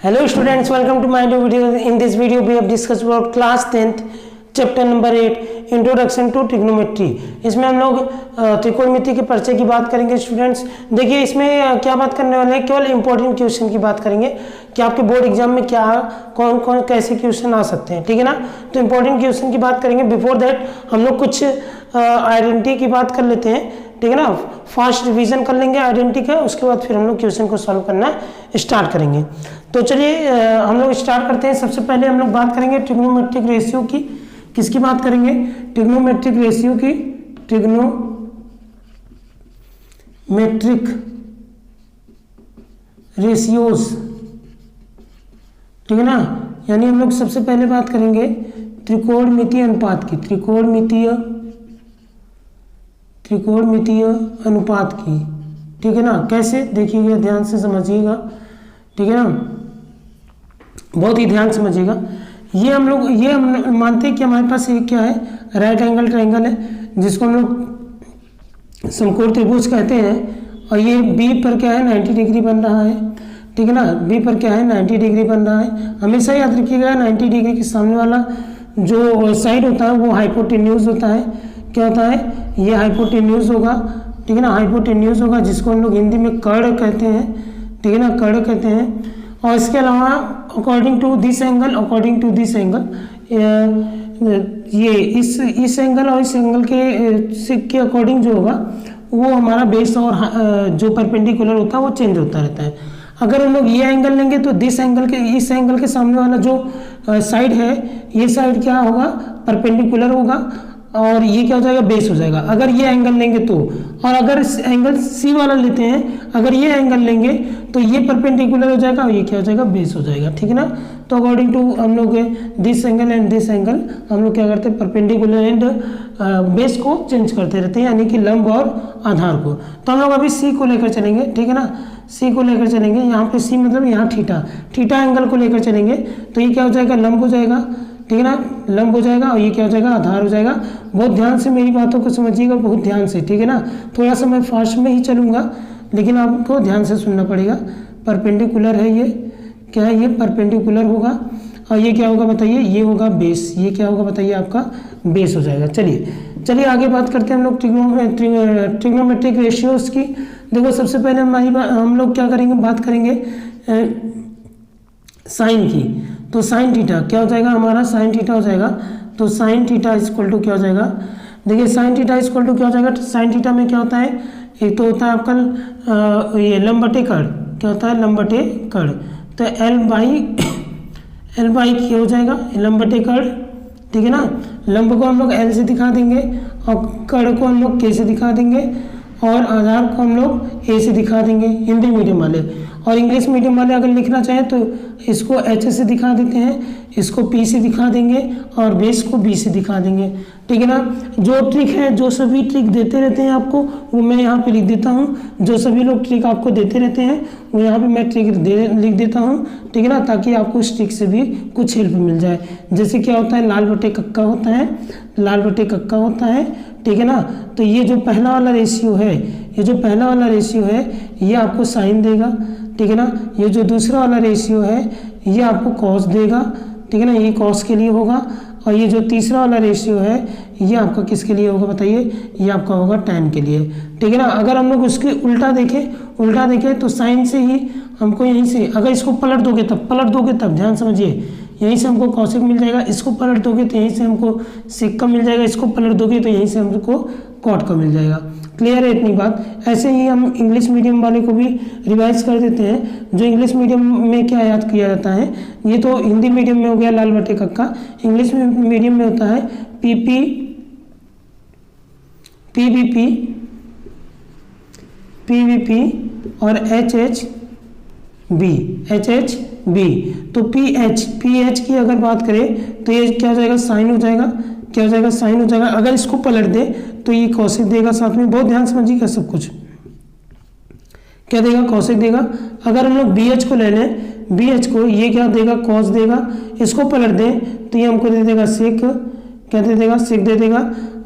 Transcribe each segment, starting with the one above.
Hello students, welcome to my new video. In this video we have discussed about class 10th chapter number 8 introduction to trigonometry. इसमें हम लोग त्रिकोणमिति के परिचय की बात करेंगे स्टूडेंट्स। देखिए इसमें क्या बात करने वाले हैं, केवल इंपॉर्टेंट क्वेश्चन की बात करेंगे कि आपके बोर्ड एग्जाम में क्या कौन कौन कैसे क्वेश्चन आ सकते हैं, ठीक है ना। तो इंपॉर्टेंट क्वेश्चन की बात करेंगे। बिफोर दैट हम लोग कुछ आइडेंटिटी की बात कर लेते हैं, ठीक है ना। फास्ट रिवीजन कर लेंगे आइडेंटिटी का, उसके बाद फिर हम लोग क्वेश्चन को सॉल्व करना स्टार्ट करेंगे। तो चलिए हम लोग स्टार्ट करते हैं। सबसे पहले हम लोग बात करेंगे ट्रिग्नोमेट्रिक रेशियो की। किसकी बात करेंगे? ट्रिग्नोमेट्रिक रेशियो की। ट्रिग्नोमेट्रिक रेशियोज, ठीक है ना। यानी हम लोग सबसे पहले बात करेंगे त्रिकोणमितीय अनुपात की। त्रिकोणमितीय अनुपात की, ठीक है ना। कैसे देखिएगा, ध्यान से समझिएगा, ठीक है ना, बहुत ही ध्यान समझिएगा। ये हम मानते हैं कि हमारे पास एक क्या है, राइट एंगल ट्रायंगल है, जिसको हम लोग समकोण त्रिभुज कहते हैं। और ये बी पर क्या है, 90 डिग्री बन रहा है, ठीक है ना। बी पर क्या है, 90 डिग्री बन रहा है। हमेशा याद रखिएगा 90 डिग्री के सामने वाला जो साइड होता है वो हाइपोटेन्यूज होता है। क्या होता है, ये हाइपोटेन्यूज होगा, ठीक है ना। हाइपोटेन्यूज होगा, जिसको हम लोग हिंदी में कर्ण कहते हैं, ठीक है ना, कर्ण कहते हैं। और इसके अलावा अकॉर्डिंग टू दिस एंगल ये इस एंगल और इस एंगल के अकॉर्डिंग जो होगा वो हमारा बेस और जो परपेंडिकुलर होता है वो चेंज होता रहता है। अगर हम लोग ये एंगल लेंगे तो इस एंगल के सामने वाला जो साइड है, ये साइड क्या होगा, परपेंडिकुलर होगा, और ये क्या हो जाएगा, बेस हो जाएगा। अगर ये एंगल लेंगे तो, और अगर एंगल सी वाला लेते हैं, अगर ये एंगल लेंगे तो ये परपेंडिकुलर हो जाएगा और ये क्या हो जाएगा, बेस हो जाएगा, ठीक है ना। तो अकॉर्डिंग टू हम लोग this angle and this angle हम लोग क्या करते हैं, परपेंडिकुलर एंड बेस को चेंज करते रहते हैं, यानी कि लंब और आधार को। तो हम लोग अभी सी को लेकर चलेंगे, ठीक है ना। सी को लेकर चलेंगे, यहाँ पे सी मतलब यहाँ थीटा एंगल को लेकर चलेंगे। तो ये क्या हो जाएगा, लंब हो जाएगा, ठीक है ना, लंब हो जाएगा। और ये क्या हो जाएगा, आधार हो जाएगा। बहुत ध्यान से मेरी बातों को समझिएगा, बहुत ध्यान से, ठीक है ना। थोड़ा सा मैं फास्ट में ही चलूँगा, लेकिन आपको ध्यान से सुनना पड़ेगा। परपेंडिकुलर है, ये क्या है, ये परपेंडिकुलर होगा। और ये क्या होगा बताइए, ये होगा बेस। ये क्या होगा बताइए, आपका बेस हो जाएगा। चलिए आगे बात करते हैं हम लोग ट्रिग्नोमेट्रिक रेशियोज की। देखो सबसे पहले हम लोग क्या करेंगे, बात करेंगे साइन की। तो साइन थीटा क्या हो जाएगा, हमारा साइन थीटा हो जाएगा। तो साइन थीटा इक्वल टू क्या हो जाएगा, देखिए साइन थीटा इक्वल टू क्या हो जाएगा। साइन थीटा में क्या होता है, एक तो होता है आपका ये लंब बटे कर्ण। क्या होता है, लंब बटे कर्ण। तो एल बाई क्या हो जाएगा, लंब बटे कर्ण, ठीक है ना। लंब को हम लोग एल से दिखा देंगे और कर्ण को हम लोग के से दिखा देंगे और आधार को हम लोग ए से दिखा देंगे, हिंदी मीडियम वाले। और इंग्लिश मीडियम वाले अगर लिखना चाहें तो इसको एच से दिखा देते हैं, इसको पी से दिखा देंगे और बेस को बी से दिखा देंगे, ठीक है ना। जो ट्रिक है, जो सभी ट्रिक देते रहते हैं आपको, वो मैं यहाँ पे लिख देता हूँ। जो सभी लोग ट्रिक आपको देते रहते हैं वो यहाँ पे मैं ट्रिक लिख देता हूँ, ठीक है ना, ताकि आपको इस ट्रिक से भी कुछ हेल्प मिल जाए। जैसे क्या होता है, लाल बटे कक्का होता है, लाल बटे कक्का होता है, ठीक है ना। तो ये जो पहला वाला रेशियो है, ये आपको साइन देगा, ठीक है ना। ये जो दूसरा वाला रेशियो है ये आपको कॉस देगा, ठीक है ना, ये कॉस के लिए होगा। और ये जो तीसरा वाला रेशियो है ये आपका किसके लिए होगा बताइए, ये आपका होगा टैन के लिए, ठीक है ना। अगर हम लोग उसके उल्टा देखें तो साइन से ही हमको यहीं से, अगर इसको पलट दोगे तब ध्यान समझिए, यहीं से हमको कॉसेक मिल जाएगा। इसको पलट दोगे तो यहीं से हमको सेक का मिल जाएगा। इसको पलट दोगे तो यहीं से हमको कॉट का मिल जाएगा। क्लियर है इतनी बात। ऐसे ही हम इंग्लिश मीडियम वाले को भी रिवाइज कर देते हैं। जो इंग्लिश मीडियम में क्या याद किया जाता है, ये तो हिंदी मीडियम में हो गया लाल बटे कक्का, इंग्लिश मीडियम में होता है पीपी, पीवीपी, पीवीपी और एचएचबी। तो पीएच की अगर बात करें तो ये क्या हो जाएगा, साइन हो जाएगा। क्या हो जाएगा, साइन हो जाएगा। अगर इसको पलट दे तो ये कॉसेक देगा साथ में। बहुत ध्यान समझिएगा सब कुछ। क्या देगा, कॉसेक देगा। अगर हम लोग बीएच को ले लें, बीएच को ये क्या देगा, कॉस देगा। इसको पलट दें तो ये हमको दे देगा सेक, क्या दे देगा, सेक दे देगा।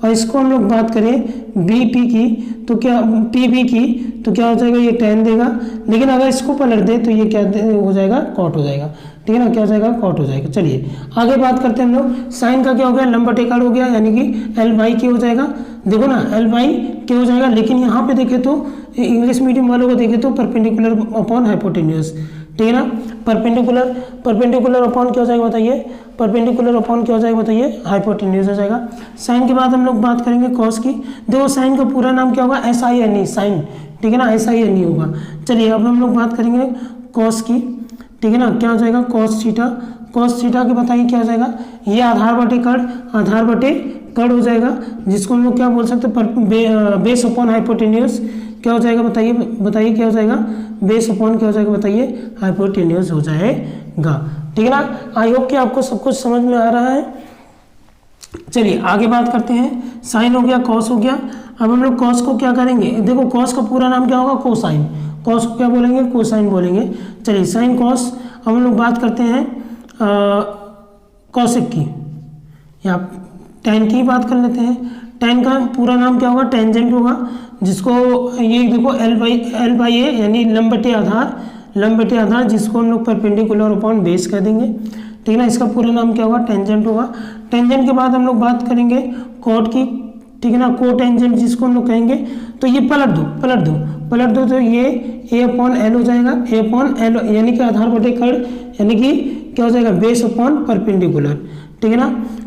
और इसको हम लोग बात करें बीपी की तो क्या टी भी की तो क्या हो जाएगा, ये टेन देगा। लेकिन अगर इसको पलट दे तो ये क्या हो जाएगा, कॉट हो जाएगा। ठीक है ना, क्या हो जाएगा, कॉट हो जाएगा। चलिए आगे बात करते हैं हम लोग। साइन का क्या हो गया, लंबा टेकड़ हो गया, यानी कि एल बाई के हो जाएगा। देखो ना एल बाई के हो जाएगा। लेकिन यहाँ पे देखे तो इंग्लिश मीडियम वालों को देखे तो परपेंडिकुलर अपॉन हाइपोटेन्यूज। ठीक है ना, परपेंडिकुलर अपॉन क्या हो जाएगा बताइए, परपेंडिकुलर अपॉन क्या हो जाएगा बताइए, हाइपोटेन्यूज हो जाएगा। साइन के बाद हम लोग बात करेंगे कॉस की। देखो साइन का पूरा नाम क्या होगा, SINE साइन। ठीक है ना, SINE होगा। चलिए अब हम लोग बात करेंगे कॉस की। ठीक है ना, क्या हो जाएगा, कॉस थीटा। कॉस थीटा के बताइए क्या हो जाएगा, ये आधार बटे कड़ हो जाएगा, जिसको हम लोग क्या बोल सकते हैं, बेस अपॉन हाइपोटेन्यूज। क्या हो जाएगा बताइए क्या हो जाएगा, बेस अपॉन क्या हो जाएगा बताइए, हाइपोटेन्यूज हो जाएगा। ठीक है ना, आई होप कि आपको सब कुछ समझ में आ रहा है। चलिए आगे बात करते हैं। साइन हो गया, कॉस हो गया। अब हम लोग कॉस को क्या करेंगे, देखो कॉस का पूरा नाम क्या होगा, कोसाइन। कॉस को क्या बोलेंगे, कोसाइन बोलेंगे। चलिए साइन कॉस। अब हम लोग बात करते हैं कॉसेक की, या टेन की बात कर लेते हैं। टेन का पूरा नाम क्या होगा, टेंजेंट होगा, जिसको ये देखो एल बाई ए यानी लंबटे आधार, जिसको हम लोग परपेंडिकुलर अपॉन बेस कह देंगे। ठीक है ना, इसका पूरा नाम क्या होगा, टेंजेंट होगा। टेंजेंट के बाद हम लोग बात करेंगे कॉट की। ठीक है ना, को टेंजेंट जिसको हम लोग कहेंगे, तो ये पलट दो तो ये ए अपॉन एल हो जाएगा। ए अपॉन एल यानी कि आधार बटे कड़, यानी कि क्या हो जाएगा, बेस अपॉन परपेंडिकुलर। ठीक है ना,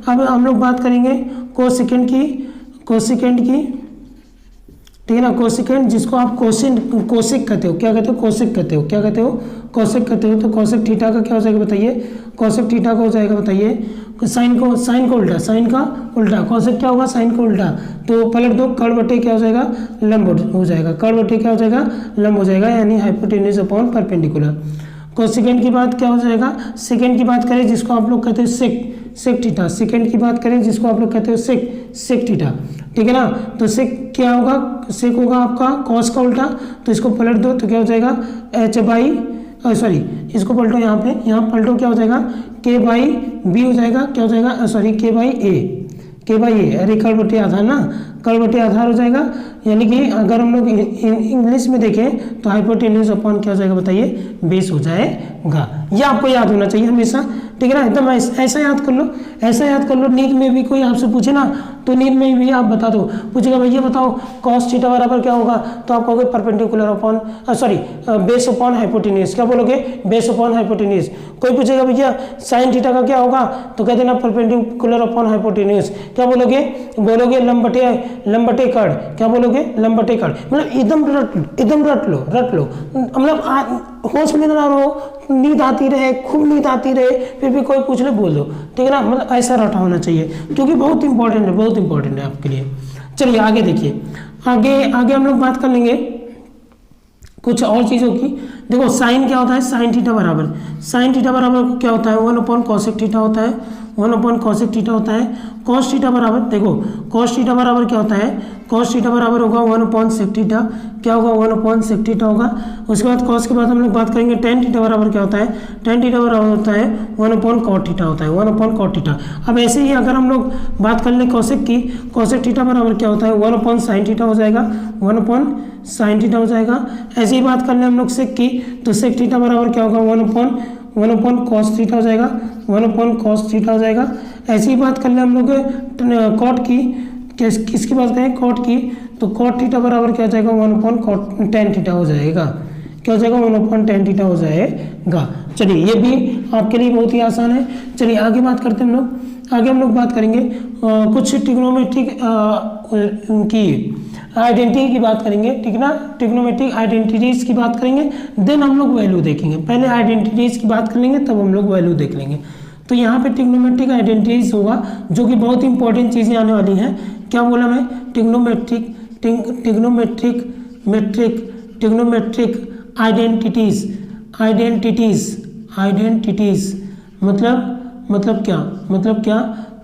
अब हम लोग बात करेंगे कोसेकेंट की। ठीक है ना, कोसेकेंट जिसको आप कोसेक कहते हो, क्या कहते हो, कोसेक कहते हो। तो कोसेक थीटा का क्या हो जाएगा बताइए, कोसेक थीटा का हो जाएगा बताइए, साइन का उल्टा कोसेक क्या होगा, साइन का उल्टा। तो पलट दो, कड़ बटे क्या हो जाएगा, लंब हो जाएगा, कड़ बटे क्या हो जाएगा, लंब हो जाएगा, यानी हाइपोटेन्यूज अपॉन परपेंडिकुलर। कोसेकेंट की बात क्या हो जाएगा, सेकेंड की बात करें जिसको आप लोग कहते हो सेक थीटा। सेकेंड की बात करें जिसको आप लोग कहते हो सेक थीटा। ठीक है ना, तो सेक क्या होगा, सेक होगा आपका कॉस का उल्टा। तो इसको पलट दो तो क्या हो जाएगा, इसको पलटो, यहाँ पलटो, क्या हो जाएगा, के बाई बी हो जाएगा। क्या हो जाएगा, के बाई ए, अरे कड़ बटे आधार ना, कड़ बटे आधार हो जाएगा। यानी कि अगर हम लोग इंग्लिश में देखें तो हाइपोटेन्यूज अपॉन क्या हो जाएगा बताइए, बेस हो जाएगा। ये आपको याद होना चाहिए हमेशा। ठीक है ना, एकदम ऐसा याद कर लो। नीट में भी कोई आपसे पूछे ना, तो नीट में भी आप बता दो, पूछेगा भैया बताओ कॉस थीटा बराबर क्या होगा, तो आप कहोगे perpendicular upon base upon hypotenuse. क्या बोलोगे, बेस अपॉन हाइपोटेन्यूज। कोई पूछेगा भैया साइन थीटा का क्या होगा, तो कह देना परपेंडिकुलर अपॉन हाइपोटेन्यूज। क्या बोलोगे लंब बटे कड़। क्या बोलोगे, लंब बटे कड़। मतलब एकदम रट लो, मतलब होश में ना रहो, नींद आती रहे, खूब नींद आती रहे, फिर भी कोई पूछ ले बोल दो। ठीक है ना, मतलब ऐसा रटा होना चाहिए, क्योंकि बहुत इंपॉर्टेंट है आपके लिए। चलिए आगे देखिए, आगे हम लोग बात कर लेंगे कुछ और चीज़ों की। देखो साइन क्या होता है, साइन थीटा बराबर क्या होता है, 1 कोसेक थीटा होता है, 1 कोसेक थीटा होता है। कॉस थीटा बराबर, देखो कॉस थीटा बराबर क्या होता है, कॉस थीटा बराबर होगा 1 सेक थीटा। क्या होगा, 1 सेक थीटा होगा। उसके बाद कॉस के बाद हम लोग बात करेंगे टेन थीटा बराबर क्या होता है, टेन थीटा बराबर होता है 1 कॉट थीटा होता है, 1 कॉट थीटा। अब ऐसे ही अगर हम लोग बात कर लें कॉसेक की, कॉसेक थीटा बराबर क्या होता है, 1 साइन थीटा हो जाएगा, 1 साइन थीटा हो जाएगा। ऐसे ही बात कर लें हम लोग सेक की, तो सेक थीटा बराबर क्या होगा, 1 कॉस थीटा हो जाएगा, 1 कॉस थीटा हो जाएगा। ऐसी ही बात कर लें हम लोग कॉट की, किसकी बात करें, कॉट की, तो कॉट थीटा बराबर क्या हो जाएगा, 1 टेन थीटा हो जाएगा। क्या हो जाएगा, 1 टेन थीटा हो जाएगा। चलिए ये भी आपके लिए बहुत ही आसान है। चलिए आगे बात करते हैं हम लोग। आगे हम लोग बात करेंगे कुछ ट्रिग्नोमेट्रिक की आइडेंटिटी की बात करेंगे। ठीक है ना, ट्रिग्नोमेट्रिक आइडेंटिटीज की बात करेंगे, देन हम लोग वैल्यू देखेंगे। पहले आइडेंटिटीज की बात कर लेंगे, तब हम लोग वैल्यू देख लेंगे। तो यहाँ पे ट्रिग्नोमेट्रिक आइडेंटिटीज होगा, जो कि बहुत इंपॉर्टेंट चीज़ें आने वाली हैं। क्या बोला मैं, ट्रिग्नोमेट्रिक आइडेंटिटीज मतलब क्या,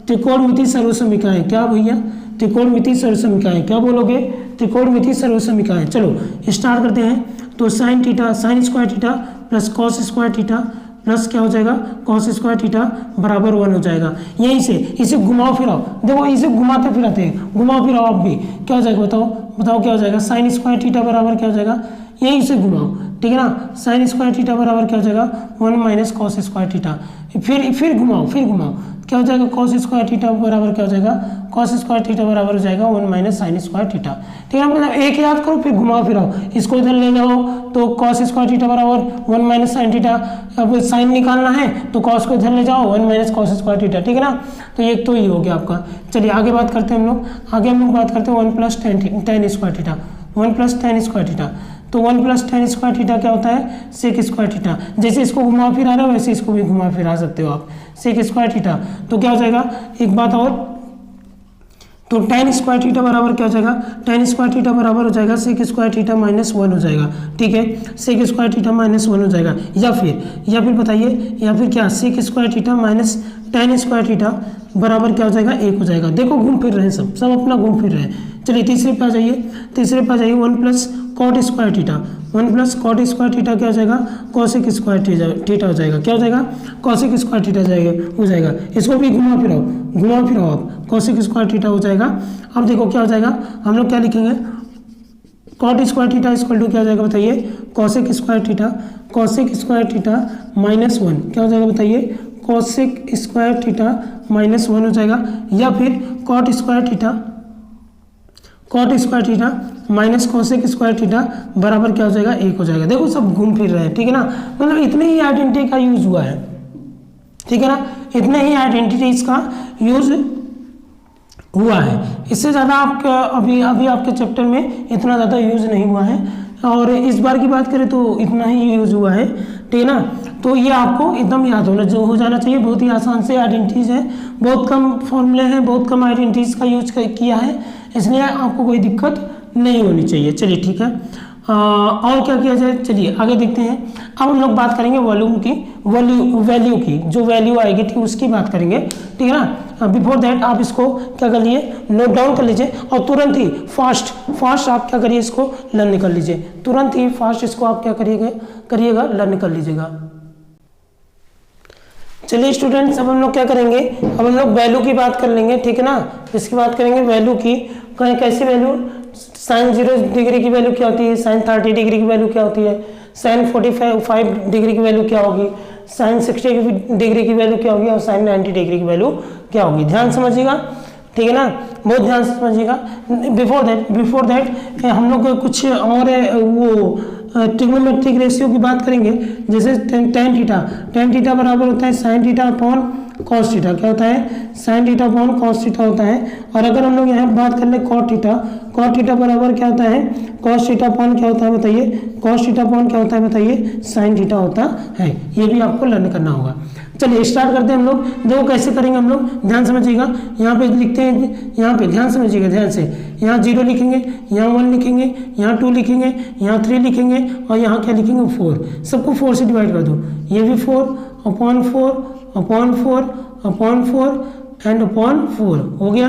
त्रिकोणमिति सर्वसमीकाएं। क्या भैया, त्रिकोणमिति सर्वसमीकाएं। क्या बोलोगे, त्रिकोणमिति सर्वसमीकाएं। चलो स्टार्ट करते हैं। तो sine square theta plus cos square theta plus क्या हो जाएगा, कॉस स्क्वायर थीटा बराबर 1 हो जाएगा। यहीं से इसे घुमाओ फिराओ, देखो इसे घुमाते फिराते हैं, घुमाओ फिराओ आप भी, क्या हो जाएगा बताओ, बताओ क्या हो जाएगा, साइन स्क्वायर थीटा बराबर क्या हो जाएगा, यहीं से घुमाओ, ठीक है ना, साइन स्क्वायर थीटा बराबर क्या हो जाएगा 1 माइनस कॉस स्क्वायर थीटा, फिर घुमाओ क्या हो जाएगा, कॉस स्क्वायर थीटा बराबर क्या हो जाएगा, कॉस स्क्वायर थीटा बराबर हो जाएगा 1 माइनस साइन स्क्वायर थीटा, ठीक है, मतलब एक याद करो फिर घुमाओ फिराओ, इसको इधर ले जाओ तो कॉस स्क्वायर थीटा बराबर 1 माइनस साइन थीटा, अब साइन निकालना है तो कॉस को इधर ले जाओ 1 माइनस कॉस स्क्वायर थीटा, ठीक है ना, तो एक तो ये हो गया आपका। चलिए आगे बात करते हैं हम लोग बात करते हैं 1 plus ten square theta, 1 plus ten square theta, तो 1 प्लस टेन स्क्वायर थीटा क्या होता है, सेक स्क्वायर थीटा, जैसे इसको घुमा फिरा रहे हो वैसे इसको भी घुमा फिरा सकते हो आप, सेक स्क्वायर थीटा, तो क्या हो जाएगा, एक बात और, तो टेन स्क्वायर थीटा बराबर क्या हो जाएगा, टेन स्क्वायर थीटा बराबर हो जाएगा सेक स्क्वायर थीटा माइनस 1 हो जाएगा, ठीक है, सेक स्क्वायर थीटा माइनस 1 हो जाएगा, या फिर बताइए, या फिर क्या, sec square theta minus tan square theta बराबर क्या हो जाएगा, 1 हो जाएगा। देखो घूम फिर रहे हैं सब अपना घूम फिर रहे हैं। चलिए तीसरे पे आ जाइए 1 plus cot square theta, 1 plus cot square theta क्या हो जाएगा, कॉसेक स्क्वायर थीटा हो जाएगा, क्या हो जाएगा, कॉसेक स्क्वायर थीटा हो जाएगा, इसको भी घुमा फिराओ आप, कॉसेक स्क्वायर थीटा हो जाएगा। अब देखो क्या हो जाएगा, हम लोग क्या लिखेंगे, cot square theta equal to क्या हो जाएगा बताइए, कॉसेक स्क्वायर थीटा माइनस 1 क्या हो जाएगा बताइए, कॉसेक स्क्वायर थीटा माइनस 1 हो जाएगा, या फिर cot square theta minus cosec square theta बराबर क्या हो जाएगा, 1 हो जाएगा। देखो सब घूम फिर रहे हैं, ठीक है ना, मतलब इतने ही आइडेंटिटी का यूज हुआ है, ठीक है ना, इतने ही आइडेंटिटीज का यूज हुआ है, इससे ज़्यादा आपका अभी आपके चैप्टर में इतना ज़्यादा यूज नहीं हुआ है, और इस बार की बात करें तो इतना ही यूज हुआ है, ठीक है ना, तो ये आपको एकदम याद हो जाना चाहिए। बहुत ही आसान से आइडेंटिटीज है, बहुत कम फॉर्मूले हैं, बहुत कम आइडेंटिटीज का यूज किया है, इसलिए आपको कोई दिक्कत नहीं होनी चाहिए। चलिए ठीक है, और क्या किया जाए, चलिए आगे देखते हैं। अब हम लोग बात करेंगे वॉल्यूम की, वैल्यू की, जो वैल्यू आएगी ठीक उसकी बात करेंगे, ठीक है ना। बिफोर दैट आप इसको क्या कर लिए, नोट डाउन कर लीजिए, और तुरंत ही फास्ट आप क्या करिए, इसको लर्न कर लीजिए, तुरंत ही फास्ट इसको आप क्या करिएगा लर्न कर लीजिएगा। चलिए स्टूडेंट्स, अब हम लोग क्या करेंगे, अब हम लोग वैल्यू की बात कर लेंगे, ठीक है ना, इसकी बात करेंगे वैल्यू की, कैसी वैल्यू, साइन 0 डिग्री की वैल्यू क्या होती है, साइन 30 डिग्री की वैल्यू क्या होती है, साइन 45 डिग्री की वैल्यू क्या होगी, साइन 60 डिग्री की वैल्यू क्या होगी, और साइन 90 डिग्री की वैल्यू क्या होगी, ध्यान समझिएगा, ठीक है ना, बहुत ध्यान से समझिएगा। बिफोर दैट हम लोग कुछ और वो ट्रिग्नोमेट्रिक रेशियो की बात करेंगे, जैसे टेन थीटा बराबर होता है sine theta upon cos theta, क्या होता है, sine theta upon cos theta होता है। और अगर हम लोग यहाँ बात कर ले कॉट थीटा बराबर क्या होता है, कॉस थीटा अपॉन क्या होता है बताइए, कॉस थीटा अपॉन क्या होता है बताइए, साइन थीटा होता है। ये भी आपको लर्न करना होगा। चलिए स्टार्ट करते हैं हम लोग, देखो कैसे करेंगे हम लोग, ध्यान समझिएगा। यहाँ पे लिखते हैं, यहाँ पे ध्यान समझिएगा, ध्यान से, यहाँ 0 लिखेंगे, यहाँ 1 लिखेंगे, यहाँ 2 लिखेंगे, यहाँ 3 लिखेंगे, और यहाँ क्या लिखेंगे 4, सबको 4 से डिवाइड कर दो, ये भी 4 upon 4 upon 4 upon 4 and upon 4 हो गया।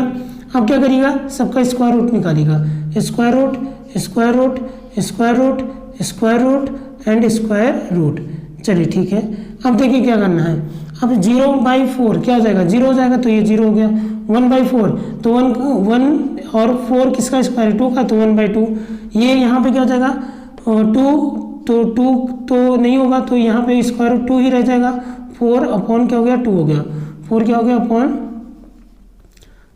अब क्या करिएगा, सबका स्क्वायर रूट निकालिएगा, square root square root square root square root and square root. चलिए ठीक है, अब देखिए क्या करना है, अब 0/4 क्या हो जाएगा, 0 हो जाएगा, तो ये 0 हो गया। 1/4 तो 1 और 4 किसका स्क्वायर है, 2 का, तो 1/2। ये यहाँ पे क्या हो जाएगा, 2 तो नहीं होगा, तो यहाँ पे स्क्वायर रूट 2 ही रह जाएगा। 4 अपॉन क्या हो गया, 2 हो गया, 4 क्या हो गया अपॉन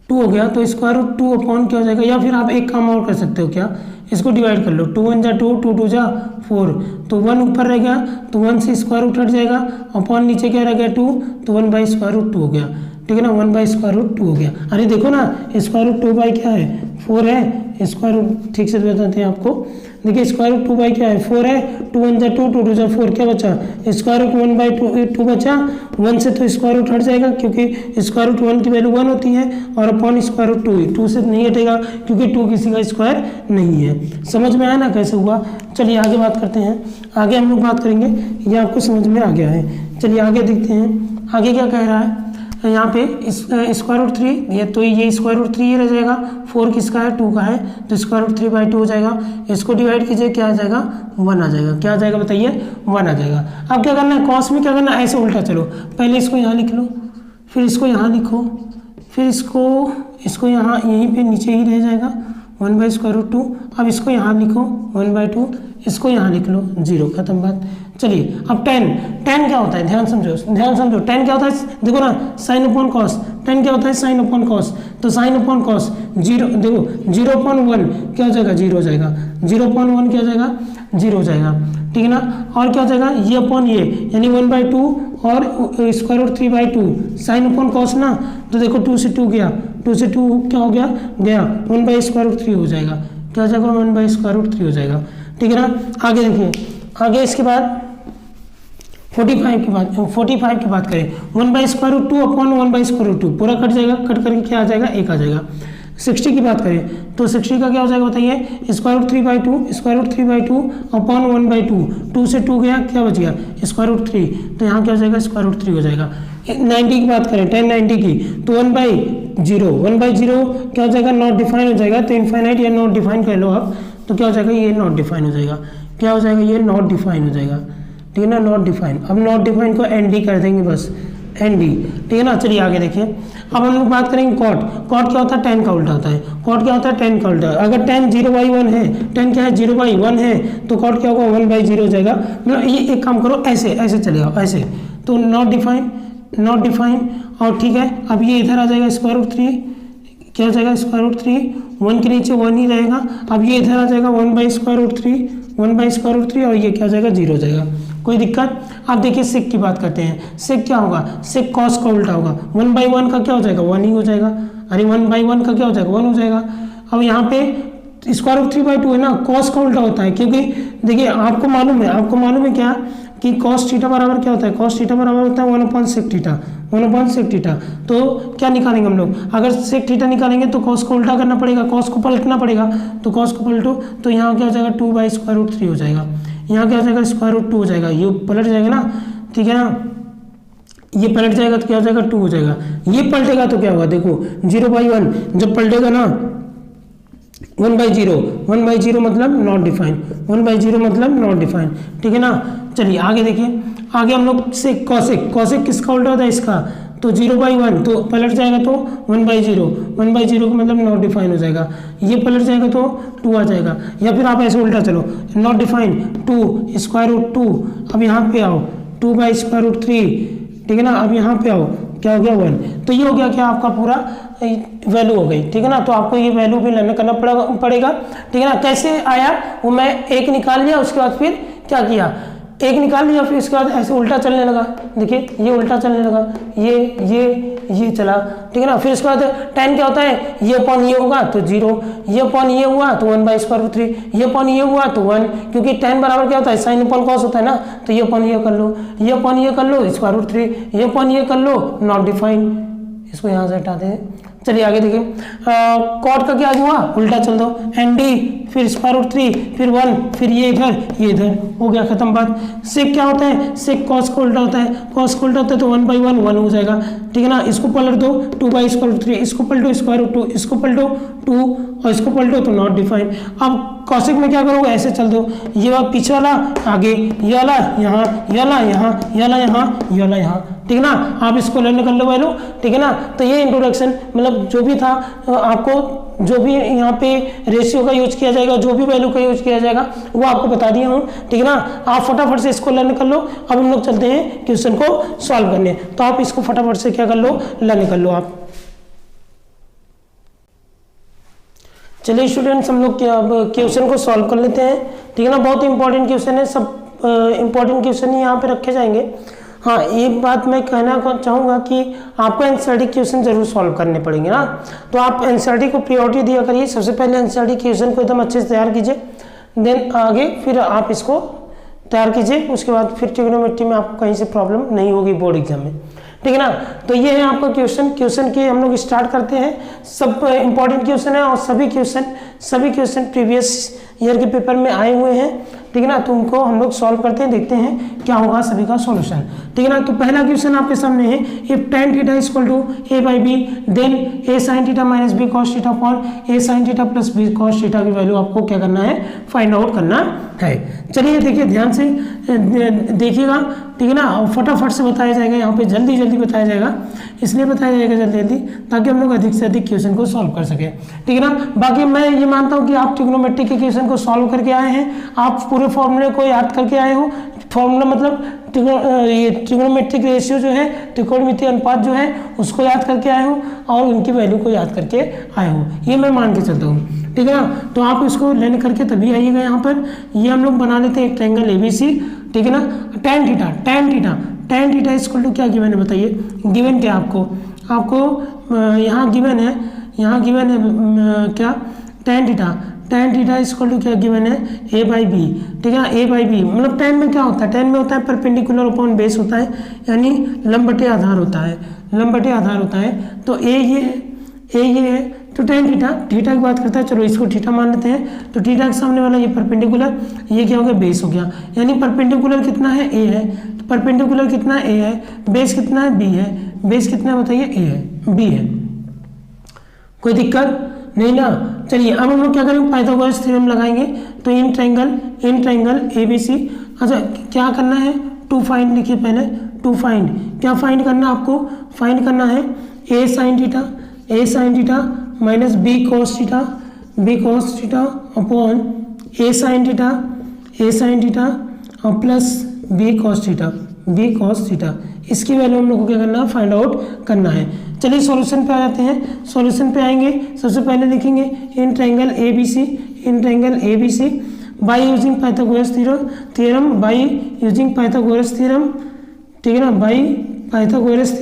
2 हो गया, तो स्क्वायर रूट 2 अपॉन क्या हो जाएगा। या फिर आप एक काम और कर सकते हो, क्या, इसको डिवाइड कर लो, 2 1 जा 2, 2 2 जा 4, तो 1 ऊपर रह गया, तो 1 से स्क्वायर रूट हट जाएगा, अपॉन नीचे क्या रह गया 2, तो 1/√2 हो गया, ठीक है ना, 1/√2 हो गया। अरे देखो ना, स्क्वायर रूट 2 क्या है, 4 है, स्क्वायर रूट ठीक से बताते हैं आपको, देखिए स्क्वायर रूट 2 क्या है, 4 है, 2 1 जा 2, 2 2 जा 4, क्या बचा, स्क्वायर रूट 1/2 बचा, 1 से तो स्क्वायर रूट हट जाएगा, क्योंकि स्क्वायर रूट 1 की वैल्यू 1 होती है, और अपॉन स्क्वायर रूट 2 से नहीं हटेगा, क्योंकि 2 किसी का स्क्वायर नहीं है। समझ में आया ना कैसे हुआ। चलिए आगे बात करते हैं, आगे हम लोग बात करेंगे, ये आपको समझ में आ गया है। चलिए आगे देखते हैं, आगे क्या कह रहा है, यहाँ पे स्क्वायर रूट 3, ये तो ये स्क्वायर रूट 3 ही रह जाएगा, 4 किसका है, 2 का है, तो स्क्वायर रूट 3/2 हो जाएगा। इसको डिवाइड कीजिए, क्या आ जाएगा, 1 आ जाएगा, क्या आ जाएगा बताइए, 1 आ जाएगा। अब क्या करना है, कॉस में क्या करना है, ऐसे उल्टा चलो, पहले इसको यहाँ लिख लो, फिर इसको यहाँ लिखो, फिर इसको यहाँ यहीं पे नीचे ही रह जाएगा, 1/√2। अब इसको यहाँ लिखो 1/2, इसको यहाँ लिख लो 0, खत्म बात। चलिए अब tan क्या होता है, ध्यान समझो tan क्या होता है, देखो ना sin अपॉन कॉस, tan क्या होता है sin अपॉन कॉस, तो sin अपॉन कॉस 0, देखो 0.1 क्या हो जाएगा 0 हो जाएगा, 0.1 क्या हो जाएगा 0 हो जाएगा, ठीक है ना। और क्या हो जाएगा ये अपॉन ये, यानी 1/2 और √3/2 sin अपॉन कॉस ना, तो देखो 2 से 2 गया, 2 से 2 क्या हो गया 1/√3 हो जाएगा, क्या हो जाएगा 1/√3 हो जाएगा, ठीक है ना। आगे देखिए, आगे इसके बाद 45 की बात करें, 1/√2 अपॉन 1/√2 पूरा कट जाएगा, कट करके क्या आ जाएगा 1 आ जाएगा। 60 की बात करें तो 60 का क्या हो जाएगा बताइए, √3/2 अपॉन 1/2, 2 से 2 गया क्या बच गया √3, तो यहाँ क्या हो जाएगा √3 हो जाएगा। 90 की बात करें, tan 90 की, तो 1/0 क्या हो जाएगा नॉट डिफाइन हो जाएगा, तो इनफाइनाइट या नॉट डिफाइन कह लो आप, तो क्या हो जाएगा ये नॉट डिफाइन हो जाएगा, क्या हो जाएगा ये नॉट डिफाइन हो जाएगा, ठीक है ना, नॉट डिफाइन। अब नॉट डिफाइन को ND कर देंगे बस, ND, ठीक है ना। चलिए आगे देखिए, अब हम लोग बात करेंगे कॉट क्या होता है tan का उल्टा होता है, कॉट क्या होता है tan का उल्टा। अगर tan 0/1 है, tan क्या है 0/1 है, तो कॉट क्या होगा 1/0 हो जाएगा। मतलब ये एक काम करो ऐसे चलेगा ऐसे, तो नॉट डिफाइन और ठीक है। अब ये इधर आ जाएगा √3, क्या हो जाएगा √3, 1 के नीचे 1 ही रहेगा। अब ये इधर आ जाएगा 1/√3 और ये क्या हो जाएगा 0 हो जाएगा, कोई दिक्कत। अब देखिए सेक की बात करते हैं, सेक क्या होगा, सेक कॉस का उल्टा होगा, 1/1 का क्या हो जाएगा 1 ही हो जाएगा, अरे 1/1 का क्या हो जाएगा 1 हो जाएगा। अब यहाँ पे √3/2 है ना, कॉस का उल्टा होता है, क्योंकि देखिए आपको मालूम है क्या कि कॉस थीटा बराबर क्या होता है, कॉस थीटा बराबर होता है 1/sec थीटा। तो क्या निकालेंगे हम लोग, अगर sec थीटा निकालेंगे तो कॉस को उल्टा करना पड़ेगा, कॉस को पलटना पड़ेगा, तो कॉस को पलटो, तो यहाँ क्या हो जाएगा 2/√3 हो जाएगा, यहाँ क्या हो जाएगा √2 हो जाएगा, ये पलट जाएगा ना, ठीक है ना, ये पलट जाएगा तो क्या हो जाएगा 2 हो जाएगा। ये पलटेगा तो क्या होगा, देखो 0/1 जब पलटेगा ना 1/0 मतलब नॉट डिफाइन, 1/0 मतलब नॉट डिफाइन, ठीक है ना। चलिए आगे देखिए, आगे हम लोग से कॉसेक किसका उल्टा होता है इसका, तो 0/1 तो पलट जाएगा तो 1/0 का मतलब नॉट डिफाइन हो जाएगा, ये पलट जाएगा तो 2 आ जाएगा। या फिर आप ऐसे उल्टा चलो, नॉट डिफाइन 2 √2, अब यहाँ पे आओ 2/√3, ठीक है ना। अब यहाँ पे आओ क्या हो गया 1, तो ये हो गया क्या आपका पूरा वैल्यू हो गई, ठीक है ना। तो आपको ये वैल्यू भी लेना करना पड़ेगा, ठीक है ना। कैसे आया वो मैं एक निकाल लिया, उसके बाद फिर क्या किया, एक निकाल लिया, फिर इसके बाद ऐसे उल्टा चलने लगा, देखिए ये उल्टा चलने लगा, ये चला, ठीक है ना। फिर इसके बाद tan क्या होता है, ये अपॉन ये होगा तो 0, ये अपॉन ये हुआ तो 1/√3, ये अपॉन ये हुआ तो 1, क्योंकि tan बराबर क्या होता है sin अपॉन कॉस होता है ना, तो ये अपॉन ये कर लो, ये अपॉन ये कर लो √3, ये अपॉन ये कर लो नॉट डिफाइन, इसको यहाँ से हटा दें। चलिए आगे देखिए, कॉट का क्या हुआ उल्टा चल दो, ND फिर √3 फिर 1 फिर ये इधर हो गया, खत्म बात। सेक क्या होता है, सेक कॉस का उल्टा होता है, कॉस का उल्टा होता है तो 1/1 1 हो जाएगा, ठीक है ना। इसको पलट दो 2/√3, इसको पलटो √2, इसको पलटो 2 और इसको पलटो तो नॉट डिफाइन। अब कॉसेक में क्या करोगे, ऐसे चल दो, ये वाला पीछे वाला आगे, ये वाला यहाँ, ये वाला यहाँ, ये वाला यहाँ, ये वाला यहाँ, ठीक है ना। आप इसको लर्न कर लो वैल्यू, ठीक है ना। तो ये इंट्रोडक्शन मतलब जो भी था, आपको जो भी यहाँ पे रेशियो का यूज किया जाएगा, जो भी वैल्यू का यूज किया जाएगा वो आपको बता दिया हूँ, ठीक है ना। आप फटाफट से इसको लर्न कर लो। अब हम लोग चलते हैं क्वेश्चन को सॉल्व करने, तो आप इसको फटाफट से क्या कर लो, लर्न कर लो आप। चलिए स्टूडेंट्स, हम लोग अब क्वेश्चन को सॉल्व कर लेते हैं, ठीक है ना। बहुत इंपॉर्टेंट क्वेश्चन है, सब इंपॉर्टेंट क्वेश्चन ही यहाँ पे रखे जाएंगे। हाँ, एक बात मैं कहना चाहूँगा कि आपको एनसीईआरटी क्वेश्चन जरूर सॉल्व करने पड़ेंगे ना, तो आप एनसीईआरटी को प्रायोरिटी दिया करिए। सबसे पहले एनसीईआरटी क्वेश्चन को एकदम अच्छे से तैयार कीजिए, देन आगे फिर आप इसको तैयार कीजिए, उसके बाद फिर ट्रिग्नोमेट्री में आपको कहीं से प्रॉब्लम नहीं होगी बोर्ड एग्जाम में, ठीक है ना। तो ये है आपका क्वेश्चन के हम लोग स्टार्ट करते हैं। सब इंपॉर्टेंट क्वेश्चन है और सभी क्वेश्चन प्रीवियस ईयर के पेपर में आए हुए हैं, ठीक है ना। तो उनको हम लोग सॉल्व करते हैं, देखते हैं क्या होगा सभी का सॉल्यूशन, ठीक है ना। तो पहला क्वेश्चन आपके सामने है, if tan theta is equal to a/b then a sin theta minus b cos theta upon a sin theta plus b cos theta की वैल्यू आपको क्या करना है, फाइंड आउट करना है। चलिए देखिए ध्यान से देखिएगा, ठीक है ना, और फटाफट से बताया जाएगा, यहाँ पे जल्दी जल्दी बताया जाएगा, इसलिए बताया जाएगा जल्दी जल्दी ताकि हम लोग अधिक से अधिक क्वेश्चन को सॉल्व कर सके, ठीक है ना। बाकी मैं ये मानता हूँ कि आप ट्रिग्नोमेट्री के क्वेश्चन को सॉल्व करके आए हैं, आप पूरे फॉर्मूले को याद करके आए हो। फॉर्मूला मतलब ये ट्रिग्नोमेट्रिक रेशियो जो है, त्रिकोणमितीय अनुपात जो है उसको याद करके आए हो और उनकी वैल्यू को याद करके आए हो, ये मैं मान के चलता हूँ, ठीक है ना। तो आप इसको लेने करके तभी आइएगा यहाँ पर। ये हम लोग बना लेते हैं एक ट्रायंगल ABC, ठीक है ना। tan थीटा इक्वल टू क्या गिवन है बताइए, गिवन क्या आपको यहाँ गिवन है, क्या tan थीटा इक्वल टू क्या गिवन है, a/b, ठीक है। a/b मतलब tan में क्या होता है, tan में होता है परपेंडिकुलर अपॉन बेस होता है, यानी लंब बटे आधार होता है, तो a ये है, तो tan थीटा की बात करता है, चलो इसको थीटा मान लेते हैं, तो थीटा के सामने वाला ये परपेंडिकुलर, ये क्या हो गया, बेस हो गया, यानी परपेंडिकुलर कितना है, a है, तो परपेंडिकुलर कितना है, a है, बेस कितना है, b है, बेस कितना है बताइए, a है, b है, कोई दिक्कत नहीं ना। चलिए अब हम लोग क्या करेंगे, पाइथागोरस थ्योरम लगाएंगे, तो इन ट्रायंगल ABC, अच्छा क्या करना है, टू फाइंड लिखिए पहले, टू फाइंड, क्या फाइंड करना है आपको, फाइंड करना है a sin theta minus b cos theta upon a sin theta और प्लस b cos थीटा, इसकी वैल्यू हम लोग को क्या करना है, फाइंड आउट करना है। चलिए सॉल्यूशन पे आ जाते हैं, सॉल्यूशन पे आएंगे, सबसे पहले लिखेंगे in triangle ABC by using Pythagoras theorem, by using Pythagoras theorem, ठीक है ना, बाय पाइथागोरस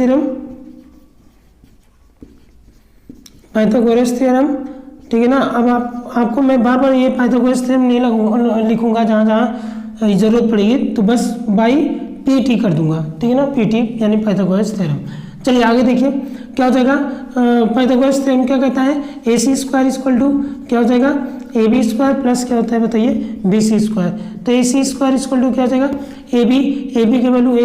थ्योरम, ठीक है ना। अब आपको मैं बार बार ये पाइथागोरस थ्योरम नहीं लिखूंगा, जहाँ जहाँ जरूरत पड़ेगी तो बस बाय PT कर दूंगा, ठीक है ना, PT यानी पाइथागोरस थ्योरम। चलिए आगे देखिए क्या हो जाएगा, पाइथागोरस थ्योरम क्या कहता है, AC² इक्वल टू क्या हो जाएगा, AB² प्लस क्या होता है बताइए, BC², तो AC² इक्वल टू क्या हो जाएगा, AB की वैल्यू A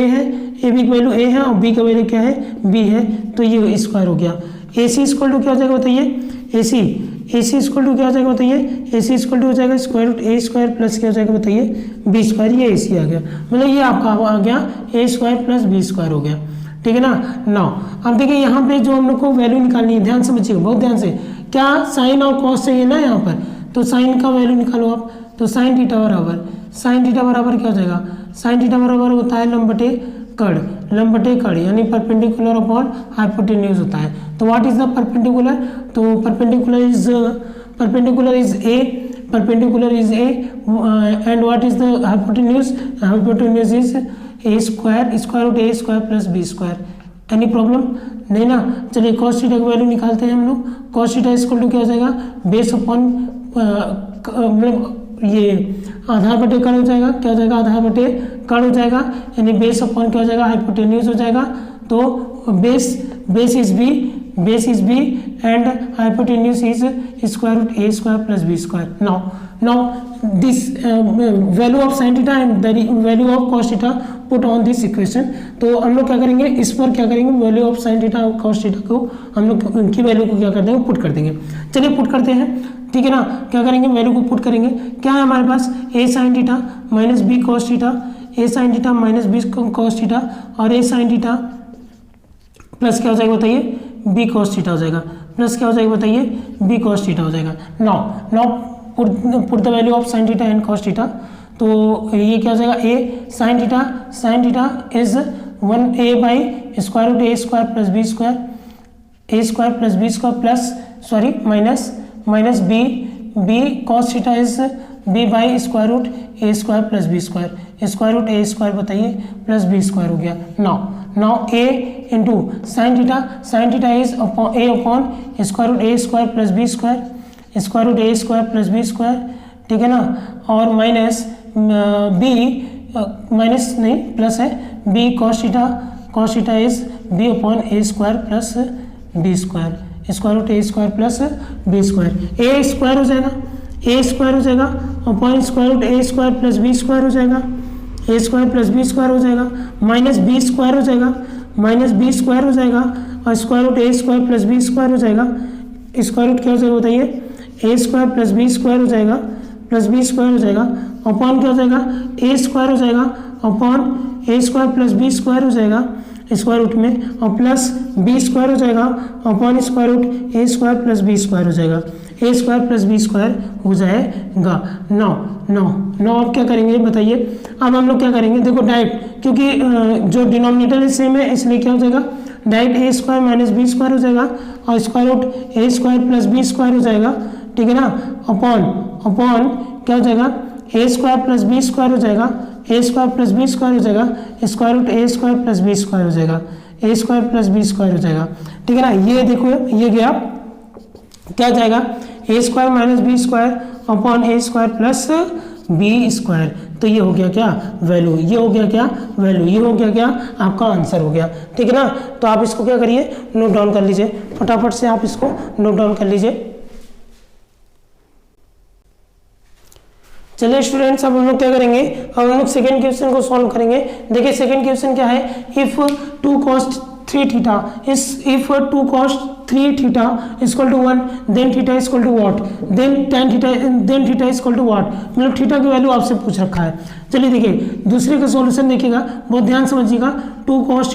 है, और B का वैल्यू क्या है, B है, तो ये स्क्वायर हो गया। AC इक्वल टू क्या हो जाएगा बताइए, AC इक्वल टू क्या हो जाएगा बताइए, AC इक्वल टू हो जाएगा √A² प्लस क्या हो जाएगा बताइए, B², ये AC आ गया, मतलब ये आपका आ गया A² प्लस B² हो गया, ठीक है ना। नाउ अब देखिए यहाँ पे जो हम लोग को वैल्यू निकालनी है, ध्यान समझिएगा बहुत ध्यान से, क्या साइन और कॉस चाहिए ना यहाँ पर, तो साइन का वैल्यू निकालो आप, तो साइन थीटा बराबर क्या हो जाएगा, साइन थीटा बराबर होता है लंब बटे कड़ यानी परपेंडिकुलर अपॉन हाइपोटेन्यूज होता है। तो व्हाट इज द परपेंडिकुलर, तो perpendicular is A and what is the hypotenuse is A² plus B²। Any problem नहीं ना। चलिए कॉस थीटा की वैल्यू निकालते हैं हम लोग, कॉस थीटा इक्वल टू क्या हो जाएगा, बेस अपॉन मतलब ये आधार बटे कड़ हो जाएगा, क्या हो जाएगा, आधार बटे कड़ हो जाएगा, यानी बेस अपॉन क्या हो जाएगा, हाइपोटेन्यूज हो जाएगा, तो base is B and hypotenuse is √A² plus B²। Now this value of sine theta and value of cos theta put on this equation. तो हम लोग क्या करेंगे, इस पर क्या करेंगे, वैल्यू ऑफ साइन थीटा और कॉस थीटा को हम लोग उनकी वैल्यू को क्या कर देंगे, पुट कर देंगे। चलिए पुट करते हैं, ठीक है ना। क्या करेंगे, वैल्यू को पुट करेंगे, क्या है हमारे पास, A sin theta minus B cos theta, A sin theta minus B cos theta और A sin थीटा प्लस क्या हो जाएगा बताइए, B cos थीटा हो जाएगा, प्लस क्या हो जाएगा बताइए, B cos थीटा हो जाएगा। Now put the value of sine theta and cos theta, तो ये क्या हो जाएगा, A sin theta is 1A by √A² plus B² A² plus B² plus sorry minus B cos theta is B by √A² plus B² √A² बताइए plus B² हो गया। Now A into sine theta is A upon √A² plus B² √A² plus B², ठीक है ना, और minus B minus नहीं plus है, B cos theta is B upon A² plus B² √A² plus B², A² हो जाएगा upon √A² plus B² हो जाएगा, A² प्लस B² हो जाएगा, माइनस B² हो जाएगा और √A² प्लस B² हो जाएगा, स्क्वायर रूट क्या हो जाएगा बताइए, A² प्लस B² हो जाएगा प्लस B² हो जाएगा, अपॉन क्या हो जाएगा, A² हो जाएगा upon A square plus B square हो जाएगा स्क्वायर रूट में, और प्लस बी स्क्वायर हो जाएगा अपॉन स्क्वायर रूट ए स्क्वायर प्लस बी स्क्वायर हो जाएगा, A square plus B square हो जाएगा। नौ अब क्या करेंगे बताइए। अब हम लोग क्या करेंगे, देखो डायरेक्ट, क्योंकि जो डिनोमिनेटर सेम है इसलिए क्या हो जाएगा, डायरेक्ट ए स्क्वायर माइनस बी स्क्वायर हो जाएगा और स्क्वायर रूट ए स्क्वायर प्लस बी स्क्वायर हो जाएगा, ठीक है ना, अपॉन क्या हो जाएगा, A square plus B square हो जाएगा, A square plus B square हो जाएगा, स्क्वायर रूट ए स्क्वायर प्लस बी स्क्वायर हो जाएगा, A square plus B square हो जाएगा, ठीक है ना। ये देखो ये गया, क्या जाएगा, A square minus B square upon A square plus B square, तो ये हो गया क्या वैल्यू, ये हो गया क्या वैल्यू, ये हो गया क्या आपका आंसर हो गया, ठीक है ना। तो आप इसको क्या करिए, नोट डाउन कर लीजिए, फटाफट से आप इसको नोट डाउन कर लीजिए। चलिए स्टूडेंट्स, अब हम लोग क्या करेंगे, अब हम लोग सेकंड क्वेश्चन को सॉल्व करेंगे। देखिए सेकंड क्वेश्चन क्या है, if 2 cos 3 theta if 2 cos 3 theta equal to 1 then theta equal to what, then theta equal to what, मतलब थीटा की वैल्यू आपसे पूछ रखा है। चलिए देखिए दूसरे का सॉल्यूशन देखिएगा, बहुत ध्यान समझिएगा। 2 cos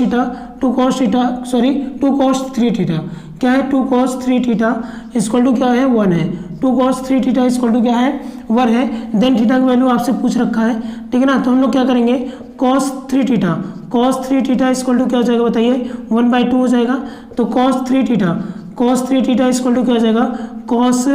3 थीटा क्या है, 2 cos 3 थीटा इक्वल टू क्या है 1 है, 2 cos 3 थीटा इक्वल टू क्या है 1 है, देन थीटा की वैल्यू आपसे पूछ रखा है, ठीक है ना। तो हम लोग क्या करेंगे, cos 3 थीटा इक्वल टू क्या हो जाएगा बताइए, 1/2 हो जाएगा। तो cos 3 थीटा इक्वल टू क्या हो जाएगा, cos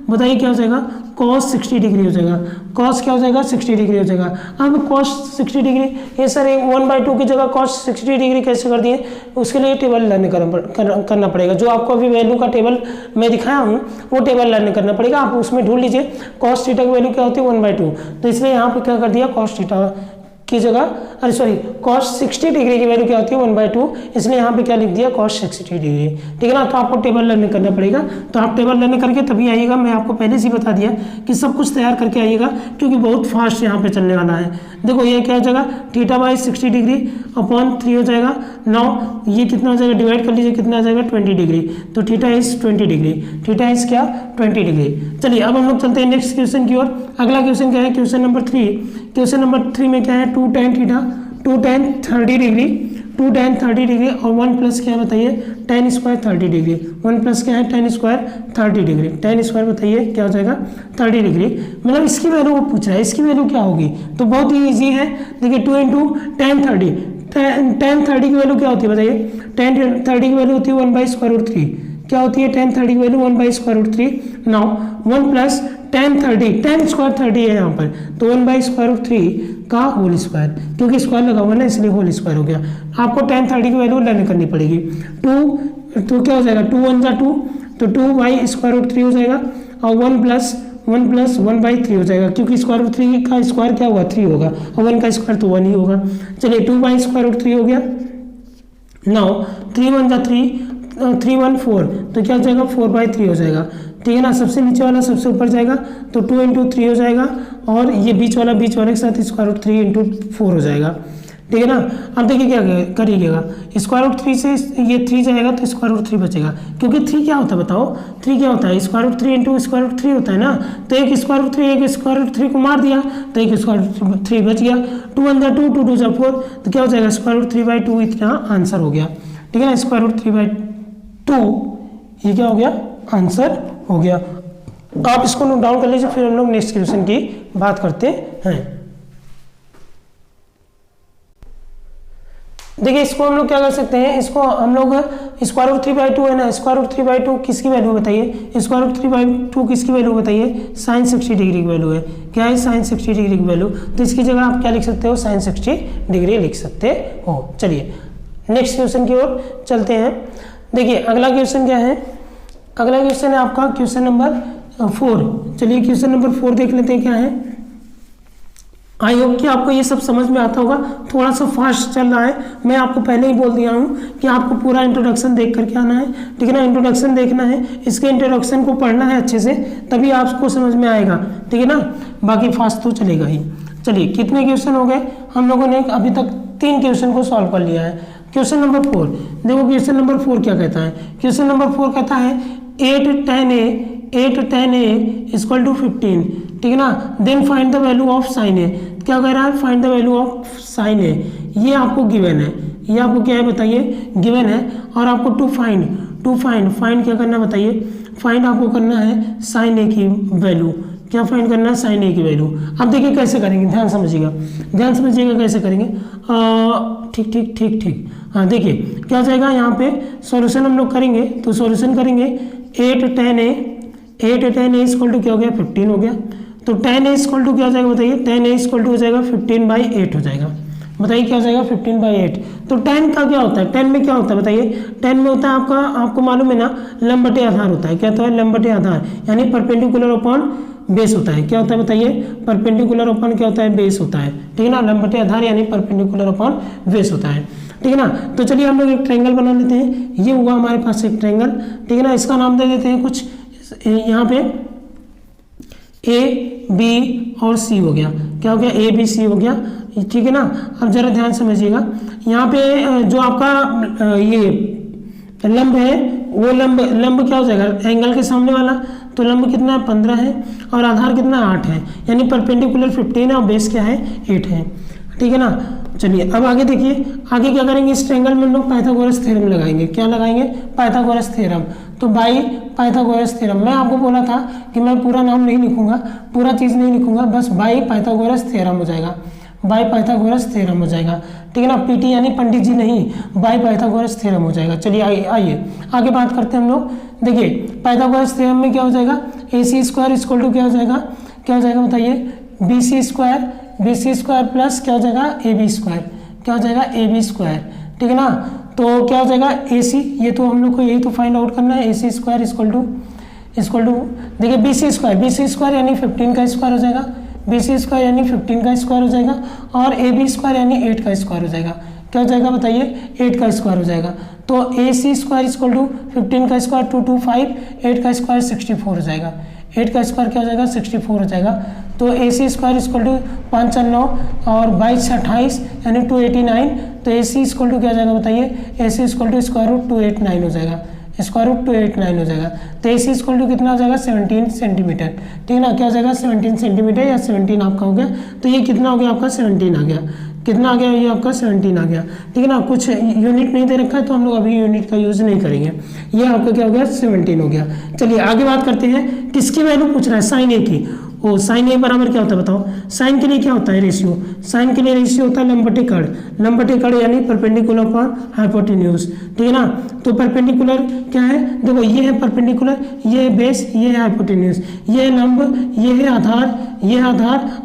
बताइए क्या हो जाएगा, cos 60 डिग्री हो जाएगा, cos क्या हो जाएगा 60 डिग्री हो जाएगा। अब cos 60 डिग्री, ये सर 1/2 की जगह cos 60 डिग्री कैसे कर दिए, उसके लिए टेबल लर्न करना पड़ेगा। जो आपको अभी वैल्यू का टेबल मैं दिखाया हूँ वो टेबल लर्न करना पड़ेगा, आप उसमें ढूंढ लीजिए cos थीटा की वैल्यू क्या होती है 1/2, तो इसलिए यहाँ पे क्या कर दिया cos थीटा की जगह, अरे सॉरी cos 60 डिग्री की वैल्यू क्या होती है 1/2, इसलिए यहाँ पे क्या लिख दिया cos 60 डिग्री, ठीक है ना। तो आपको टेबल लर्न करना पड़ेगा, तो आप टेबल लर्न करके तभी आइएगा, मैं आपको पहले से ही बता दिया कि सब कुछ तैयार करके आइएगा, क्योंकि बहुत फास्ट यहाँ पे चलने वाला है। देखो ये क्या हो जाएगा, थीटा बाई 60 डिग्री अपॉन 3 हो जाएगा। नाउ ये कितना हो जाएगा, डिवाइड कर लीजिए, कितना आ जाएगा 20 डिग्री, तो theta is 20 degree, theta is क्या 20 डिग्री। चलिए अब हम लोग चलते हैं नेक्स्ट क्वेश्चन की ओर। अगला क्वेश्चन क्या है, क्वेश्चन नंबर 3। क्वेश्चन नंबर 3 में क्या है, 2 tan theta 2 tan 30 degree, 2 tan 30 degree और 1 प्लस क्या बताइए tan स्क्वायर 30 डिग्री, 1 प्लस क्या है tan square 30 degree, tan square बताइए क्या हो जाएगा 30 डिग्री, मतलब इसकी वैल्यू वो पूछ रहा है, इसकी वैल्यू क्या होगी, तो बहुत ही ईजी है। देखिए 2 × tan 30, tan 30 की वैल्यू क्या होती है बताइए, tan 30 की वैल्यू होती है 1/√3, क्या होती है tan 30 की value 1/√3। Now 1 plus tan 30, tan square 30 है यहाँ पर, तो 1/√3 का होल स्क्वायर, क्योंकि स्क्वायर लगा हुआ ना इसलिए होल स्क्वायर हो गया। आपको tan 30 की वैल्यू लर्न करनी पड़ेगी। 2 तो क्या हो जाएगा, 2 1 जा 2, तो 2/√3 हो जाएगा, और 1 प्लस 1/3 हो जाएगा, क्योंकि √3 का स्क्वायर क्या होगा 3 होगा, और 1 का स्क्वायर तो 1 ही होगा। चलिए 2/√3 हो गया। नाउ 3 1 जा 3, 3 1 4, तो क्या हो जाएगा 4/3 हो जाएगा, ठीक है ना। सबसे नीचे वाला सबसे ऊपर जाएगा, तो 2 × 3 हो जाएगा, और ये बीच वाला के साथ √3 × 4 हो जाएगा, ठीक है ना। अब देखिए क्या करिएगा, √3 से ये 3 जाएगा तो √3 बचेगा, क्योंकि 3 क्या होता है बताओ, 3 क्या होता है √3 × √3 होता है ना, तो एक √3 को मार दिया तो एक √3 बच गया। 2 1 जा 2, 2 2 जा 4, तो क्या हो जाएगा √3/2, इतना आंसर हो गया, ठीक है ना। √3/2 ये क्या हो गया, आंसर हो गया। आप इसको नोट डाउन कर लीजिए, फिर हम लोग नेक्स्ट क्वेश्चन की बात करते हैं। देखिए इसको हम लोग क्या कर सकते हैं, इसको हम लोग √3/2 है ना, √3/2 किसकी वैल्यू बताइए, √3/2 किसकी वैल्यू बताइए, sin 60 डिग्री की वैल्यू है, क्या है sin 60 डिग्री की वैल्यू, तो इसकी जगह आप क्या लिख सकते हो, sin 60 डिग्री लिख सकते हो। चलिए नेक्स्ट क्वेश्चन की ओर चलते हैं। देखिए अगला क्वेश्चन क्या है, अगला क्वेश्चन है आपका क्वेश्चन नंबर 4। चलिए क्वेश्चन नंबर 4 देख लेते हैं क्या है। आई होप कि आपको ये सब समझ में आता होगा, थोड़ा सा फास्ट चल रहा है, मैं आपको पहले ही बोल दिया हूँ कि आपको पूरा इंट्रोडक्शन देख करके आना है, ठीक है ना। इंट्रोडक्शन देखना है, इसके इंट्रोडक्शन को पढ़ना है अच्छे से, तभी आपको समझ में आएगा, ठीक है ना, बाकी फास्ट तो चलेगा ही। चलिए कितने क्वेश्चन हो गए, हम लोगों ने अभी तक 3 क्वेश्चन को सॉल्व कर लिया है। क्वेश्चन नंबर 4, देखो क्वेश्चन नंबर 4 क्या कहता है, क्वेश्चन नंबर 4 कहता है 8 tan A 8 tan a equal to 15, ठीक है ना। Then find the value of sine A, क्या कह रहा है, find the value of sine A, ये आपको गिवन है, ये आपको क्या है बताइए, गिवन है। और आपको टू फाइंड क्या करना है बताइए, फाइंड आपको करना है साइन ए की वैल्यू, क्या फाइंड करना है, साइन ए की वैल्यू। अब देखिए कैसे करेंगे, ध्यान समझिएगा कैसे करेंगे। ठीक। हाँ देखिए क्या हो जाएगा, यहाँ पे सॉल्यूशन हम लोग करेंगे, तो सॉल्यूशन करेंगे 8 tan a इक्वल टू क्या हो गया, 15 हो गया। तो tan a इक्वल टू क्या हो जाएगा बताइए, tan a इक्वल टू हो जाएगा 15/8 हो जाएगा। बताइए क्या हो जाएगा, 15/8। तो tan का क्या होता है, tan में क्या होता है बताइए, tan में होता है आपको मालूम है ना, लंब बटे आधार होता है। क्या होता है, लंब बटे आधार, यानी परपेंडिकुलर अपॉन बेस होता है। क्या होता है बताइए, परपेंडिकुलर अपॉन क्या होता है, बेस होता है, ठीक है ना। लंब बटे आधार यानी परपेंडिकुलर अपॉन बेस होता है, ठीक है ना। तो चलिए हम लोग एक ट्रायंगल बना लेते हैं। ये हुआ हमारे पास एक ट्रायंगल, ठीक है ना। इसका नाम दे देते हैं कुछ, यहाँ पे ए बी और सी हो गया, क्या हो गया, ए बी सी हो गया, ठीक है ना। अब जरा ध्यान समझिएगा, यहाँ पे जो आपका ये लंब है, वो लंब क्या हो जाएगा, एंगल के सामने वाला, तो लंब कितना है, 15 है, और आधार कितना 8 है, यानी परपेंडिकुलर 15 है और बेस क्या है, 8 है, ठीक है ना। चलिए अब आगे देखिए, आगे क्या करेंगे, इस ट्रायंगल में हम लोग पाइथागोरस थ्योरम लगाएंगे। क्या लगाएंगे, पाइथागोरस थ्योरम। तो बाई पाइथागोरस थ्योरम, मैं आपको बोला था कि मैं पूरा नाम नहीं लिखूंगा, पूरा चीज़ नहीं लिखूंगा, बस बाई पाइथागोरस थ्योरम हो जाएगा, बाई पाइथागोरस थ्योरम हो जाएगा, ठीक है ना। पीटी यानी पंडित जी नहीं, बाई पाइथागोरस थ्योरम हो जाएगा। चलिए आइए आगे बात करते हैं हम लोग। देखिए पाइथागोरस थ्योरम में क्या हो जाएगा, AC स्क्वायर इक्वल टू क्या हो जाएगा बताइए, BC स्क्वायर प्लस क्या हो जाएगा, AB स्क्वायर, क्या हो जाएगा, AB स्क्वायर, ठीक है ना। तो क्या हो जाएगा AC, ये तो हम लोग को यही तो फाइंड आउट करना है, AC स्क्वायर इक्वल टू देखिए BC स्क्वायर यानी 15 का स्क्वायर हो जाएगा, BC स्क्वायर यानी 15 का स्क्वायर हो जाएगा, और AB स्क्वायर यानी 8 का स्क्वायर हो जाएगा। क्या हो जाएगा बताइए, 8 का स्क्वायर हो जाएगा। तो AC स्क्वायर इक्वल टू 15 का स्क्वायर 225, 8 का स्क्वायर 64 हो जाएगा, 8 का स्क्वायर क्या हो जाएगा, 64 हो जाएगा। तो AC स्क्वायर इक्वल टू 5 9 और 22 28 यानी 289। तो AC इक्वल टू क्या हो जाएगा बताइए, AC equal to square root 289 हो जाएगा, स्क्वायर रूट 289 हो जाएगा। तो AC इक्वल टू कितना हो जाएगा, 17 सेंटीमीटर, ठीक है ना। क्या हो जाएगा, 17 सेंटीमीटर या 17 आपका हो गया। तो ये कितना हो गया आपका, 17 आ गया, कितना आ गया, ये आपका 17 आ गया, ठीक है ना। कुछ यूनिट नहीं दे रखा है तो हम लोग अभी यूनिट का यूज नहीं करेंगे, ये आपका क्या हो गया, 17 हो गया। चलिए आगे बात करते हैं, किसकी वैल्यू पूछ रहा है, साइन ए की। ओ साइन ए बराबर क्या होता है बताओ, साइन के लिए क्या होता है, रेशियो, साइन के लिए रेशियो होता है लंब बटे कड़ यानी परपेंडिकुलर अपॉन हाइपोटेन्यूज, ठीक है ना। तो परपेंडिकुलर क्या है, देखो ये है परपेंडिकुलर, ये है बेस, ये है हाइपोटेन्यूज, ये है लंब, ये है आधार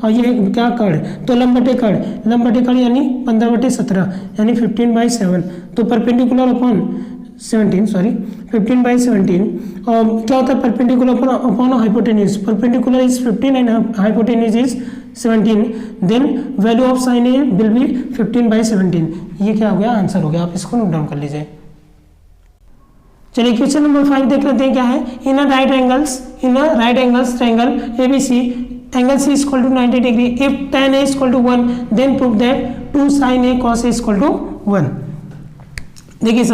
और ये है क्या, कड़। तो लंब बटे कड़ यानी 15/17 यानी 15/7। तो परपेंडिकुलर अपॉन 15/17 और क्या होता है, perpendicular upon hypotenuse, perpendicular is 15 and hypotenuse is 17, then value of sine A will be 15/17। ये क्या हो गया, आंसर हो गया, आप इसको नोट डाउन कर लीजिए। चलिए क्वेश्चन नंबर 5 देख लेते हैं क्या है। In a right angles triangle ABC angle C equal to 90 डिग्री, if tan A equal to 1 then prove that 2 sin A cos A equal to 1। देखिए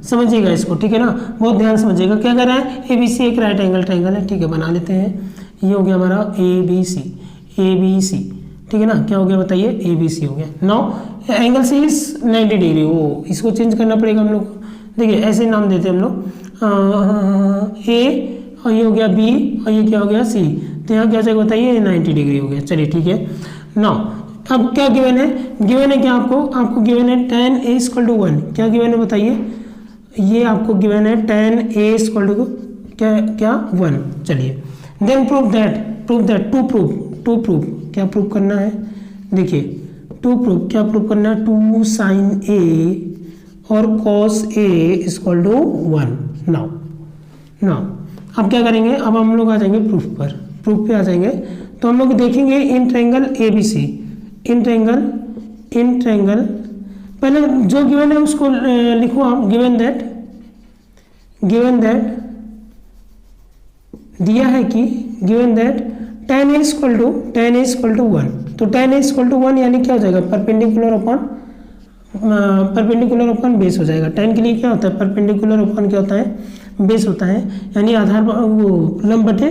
समझिएगा इसको, ठीक है ना, बहुत ध्यान समझिएगा। क्या कर रहा है, ABC एक राइट एंगल ट्रायंगल है, ठीक है, बना लेते हैं। ये हो गया हमारा ABC, ठीक है ना। क्या हो गया बताइए, ABC हो गया। Now angle C is 90 degree, वो इसको चेंज करना पड़ेगा हम लोग को। देखिए ऐसे नाम देते हैं हम लोग, A और ये हो गया B और ये क्या हो गया C। तो यहाँ क्या जाएगा बताइए, 90 डिग्री हो गया। चलिए ठीक है। नाउ अब क्या गिवन है क्या आपको गिवन है tan A इक्वल टू 1। क्या गिवन है बताइए, ये आपको गिवन है tan A इक्वल टू क्या 1। चलिए then prove that to prove क्या प्रूव करना है, देखिए क्या प्रूव करना है, 2 sin A और cos A equal to 1। Now अब क्या करेंगे, अब हम लोग आ जाएंगे प्रूफ पे आ जाएंगे। तो हम लोग देखेंगे in triangle ABC, in triangle पहले जो गिवन है उसको लिखो आप। गिवन दैट दिया है कि given that tan A equal to 1। तो tan A इक्वल टू 1 यानी क्या हो जाएगा, परपेंडिकुलर अपॉन बेस हो जाएगा। tan के लिए क्या होता है, परपेंडिकुलर अपॉन क्या होता है, बेस होता है, यानी आधार वो लंब बटे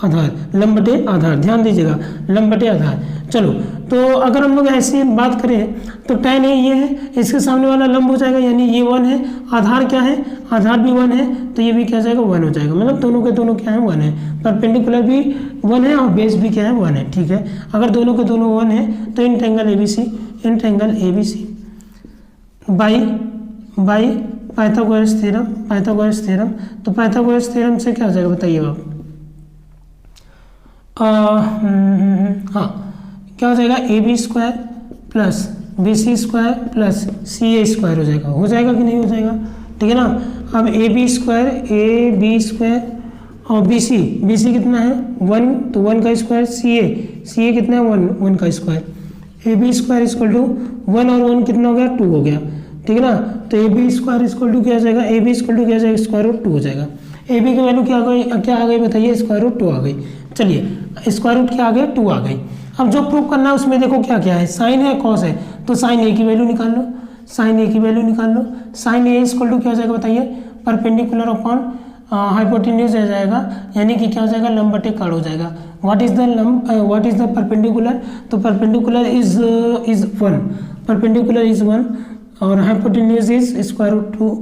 आधार, लंब बटे आधार, ध्यान दीजिएगा, लंब बटे आधार। चलो, तो अगर हम लोग ऐसी बात करें तो tan ये है, इसके सामने वाला लंब हो जाएगा, यानी ये 1 है, आधार क्या है, आधार भी 1 है, तो ये भी क्या जाएगा 1 हो जाएगा, मतलब दोनों के दोनों क्या है 1 है, परपेंडिकुलर भी 1 है और बेस भी क्या है 1 है, ठीक है। अगर दोनों के दोनों 1 है तो in triangle ABC by Pythagoras theorem, तो पाइथागोरस थ्योरम से क्या हो जाएगा बताइए आप, हाँ क्या हो जाएगा, AB square plus BC square plus CA square हो जाएगा कि नहीं हो जाएगा, ठीक है ना। अब AB स्क्वायर और BC कितना है 1, तो 1 का स्क्वायर, CA कितना है 1 का square, AB square equal to 1 और 1 कितना हो गया 2 हो गया, ठीक है ना। तो AB स्क्वायर इक्वल टू क्या हो जाएगा, AB इक्वल टू क्या हो जाएगा स्क्वायर रूट 2 हो जाएगा। AB की वैल्यू क्या आ गई बताइए, स्क्वायर रूट 2 आ गई। चलिए स्क्वायर रूट क्या आ गया 2 आ गई। अब जो प्रूव करना है उसमें देखो क्या क्या है, साइन है कॉस है, तो साइन ए की वैल्यू निकाल लो, साइन ए इक्वल टू क्या हो जाएगा बताइए, परपेंडिकुलर अपॉन हाइपोटेन्यूज आ जाएगा, यानी कि क्या हो जाएगा लंब बटे कर्ण हो जाएगा। व्हाट इज द परपेंडिकुलर, तो परपेंडिकुलर इज 1, परपेंडिकुलर इज 1 और hypotenuse is square root 2,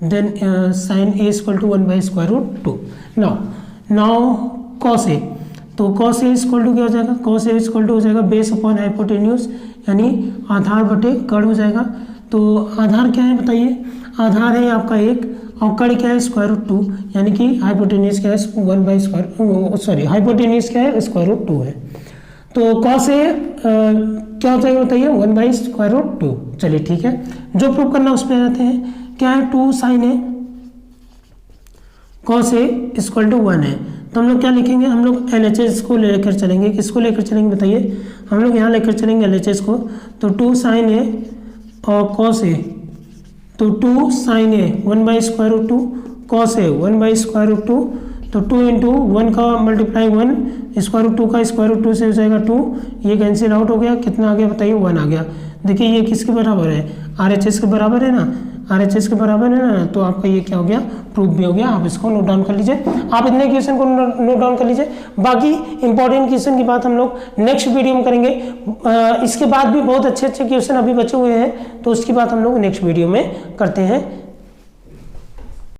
then sine A equal to 1 by square root 2। Now cos A, तो कॉस ए इक्वल टू क्या हो जाएगा, कॉस ए इक्वल टू हो जाएगा base upon hypotenuse, यानी आधार बटे कर्ण हो जाएगा। तो आधार क्या है बताइए, आधार है आपका 1 और कर्ण क्या है स्क्वायर रूट 2, यानी कि हाइपोटेन्यूज क्या है 1 बाई हाइपोटेन्यूज क्या है स्क्वायर रूट 2 है। तो कॉस ए क्या हो जाएगा बताइए 1 बाई स्क्वायर रूट 2। चलिए ठीक है, जो प्रूव करना उस पर आ जाते हैं, क्या है 2 sine A cos A equal to 1 है, तो हम लोग क्या लिखेंगे, हम लोग LHS को लेकर चलेंगे, किसको लेकर चलेंगे बताइए, हम लोग यहाँ लेकर चलेंगे LHS को, तो 2 साइन ए और कॉस ए, तो 2 sine A 1 by square root 2, cos A 1 by square root 2, तो 2 इंटू 1 का मल्टीप्लाई 1, स्क्वायर रूट 2 का स्क्वायर रूट 2 से हो जाएगा 2, ये कैंसिल आउट हो गया, कितना आ गया बताइए 1 आ गया। देखिए ये किसके बराबर है, RHS के बराबर है ना, RHS के बराबर है ना, तो आपका ये क्या हो गया प्रूफ भी हो गया। आप इसको नोट डाउन कर लीजिए, आप इतने क्वेश्चन को नोट डाउन कर लीजिए, बाकी इंपॉर्टेंट क्वेश्चन की बात हम लोग नेक्स्ट वीडियो में करेंगे। इसके बाद भी बहुत अच्छे क्वेश्चन अभी बचे हुए हैं, तो उसकी बात हम लोग नेक्स्ट वीडियो में करते हैं।